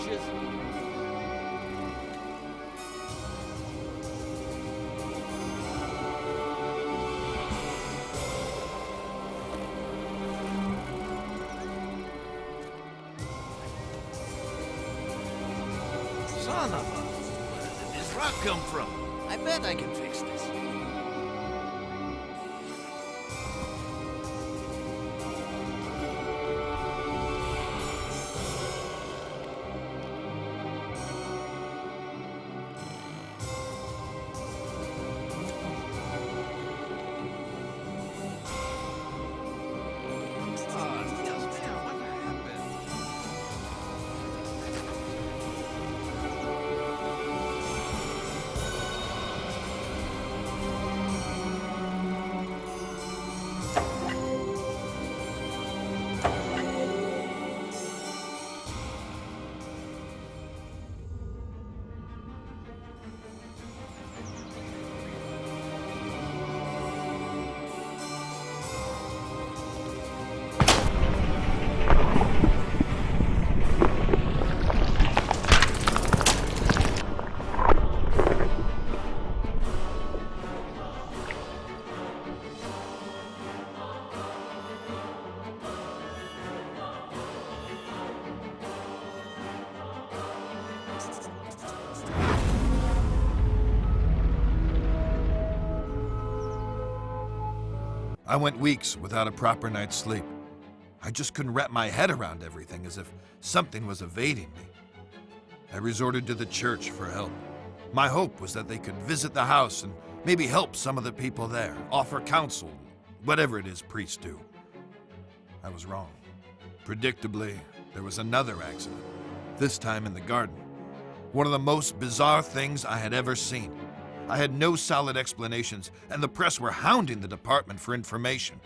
Lucius. Son of a... Where did this rock come from? I bet I can fix this. I went weeks without a proper night's sleep. I just couldn't wrap my head around everything, as if something was evading me. I resorted to the church for help. My hope was that they could visit the house and maybe help some of the people there, offer counsel, whatever it is priests do. I was wrong. Predictably, there was another accident, this time in the garden. One of the most bizarre things I had ever seen. I had no solid explanations, and the press were hounding the department for information.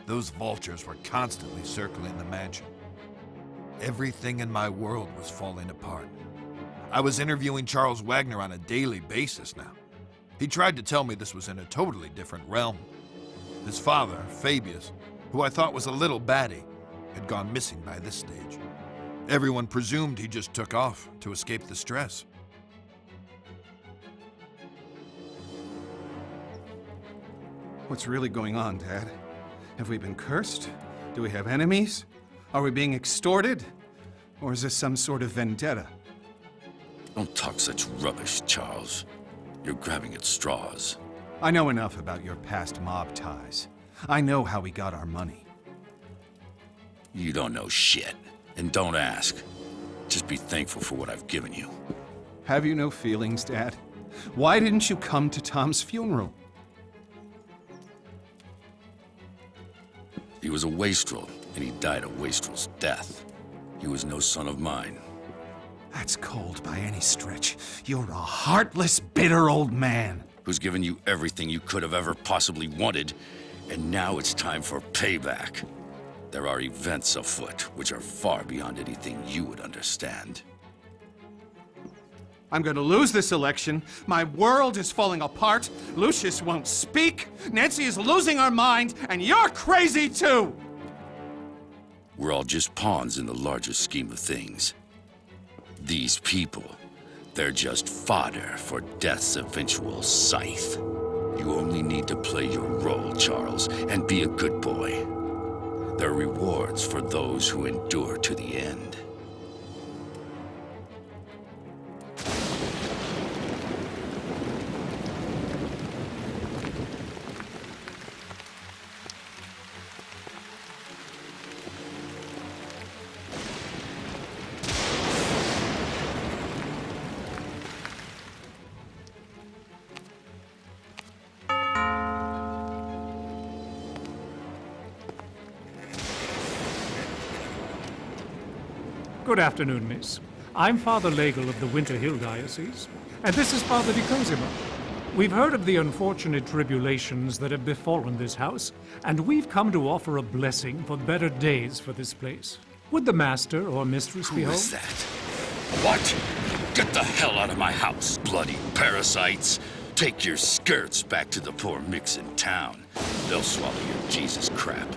Those vultures were constantly circling the mansion. Everything in my world was falling apart. I was interviewing Charles Wagner on a daily basis now. He tried to tell me this was in a totally different realm. His father, Fabius, who I thought was a little batty, had gone missing by this stage. Everyone presumed he just took off to escape the stress. What's really going on, Dad? Have we been cursed? Do we have enemies? Are we being extorted? Or is this some sort of vendetta? Don't talk such rubbish, Charles. You're grabbing at straws. I know enough about your past mob ties. I know how we got our money. You don't know shit. And don't ask. Just be thankful for what I've given you. Have you no feelings, Dad? Why didn't you come to Tom's funeral? He was a wastrel, and he died a wastrel's death. He was no son of mine. That's cold by any stretch. You're a heartless, bitter old man. Who's given you everything you could have ever possibly wanted, and now it's time for payback. There are events afoot which are far beyond anything you would understand. I'm going to lose this election. My world is falling apart. Lucius won't speak. Nancy is losing her mind, and you're crazy too! We're all just pawns in the larger scheme of things. These people, they're just fodder for death's eventual scythe. You only need to play your role, Charles, and be a good boy. There are rewards for those who endure to the end. Good afternoon, miss. I'm Father Legel of the Winter Hill Diocese, and this is Father Di Cosimo. We've heard of the unfortunate tribulations that have befallen this house, and we've come to offer a blessing for better days for this place. Would the master or mistress be Who home? is that? What? Get the hell out of my house, bloody parasites! Take your skirts back to the poor micks in town. They'll swallow your Jesus crap.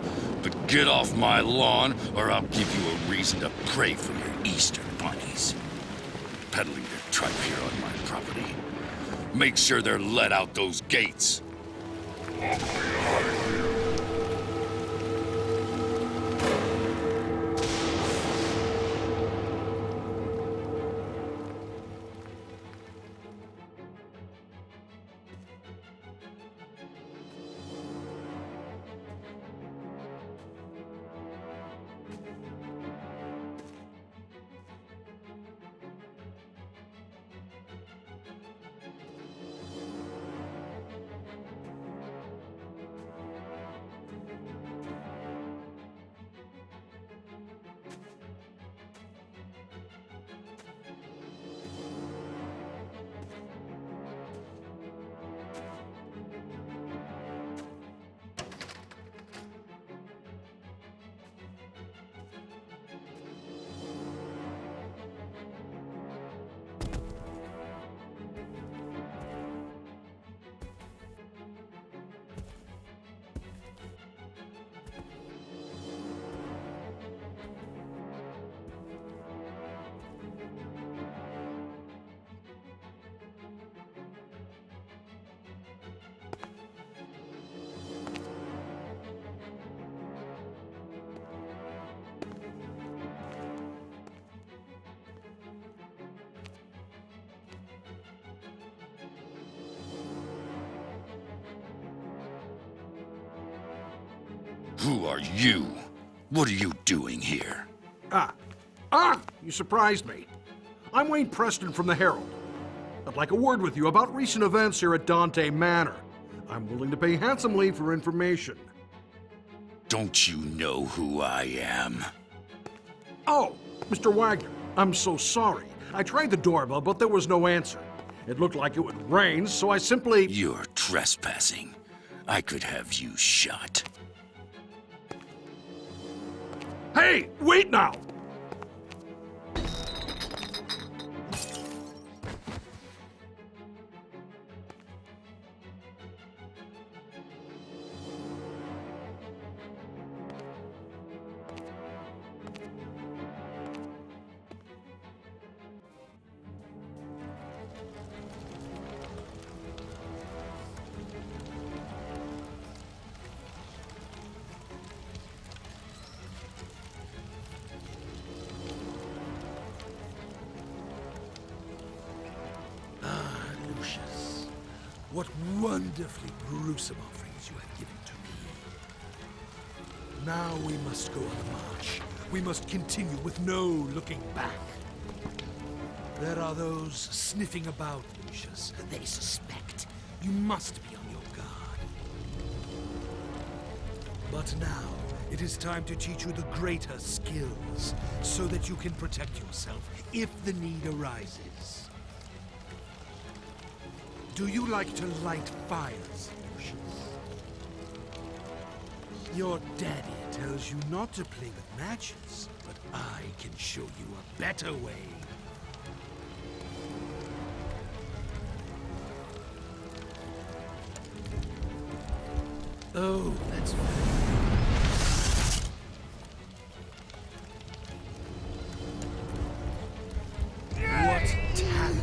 But get off my lawn, or I'll give you a reason to pray for your Easter bunnies. peddling their tripe here on my property. Make sure they're let out those gates. Who are you? What are you doing here? You surprised me. I'm Wayne Preston from the Herald. I'd like a word with you about recent events here at Dante Manor. I'm willing to pay handsomely for information. Don't you know who I am? Oh, Mr. Wagner, I'm so sorry. I tried the doorbell, but there was no answer. It looked like it would rain, so I simply... You're trespassing. I could have you shot. Hey, wait now! Lucius, what wonderfully gruesome offerings you have given to me. Now we must go on the march. We must continue with no looking back. There are those sniffing about, Lucius. They suspect. You must be on your guard. But now, it is time to teach you the greater skills, so that you can protect yourself if the need arises. Do you like to light fires, Lucius? Your daddy tells you not to play with matches, but I can show you a better way. Oh, that's right. What talent!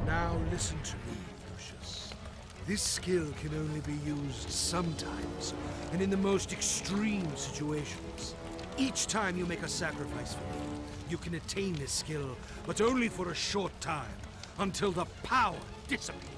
Now listen to me, Lucius. This skill can only be used sometimes, and in the most extreme situations. Each time you make a sacrifice for me, you can attain this skill, but only for a short time, until the power dissipates.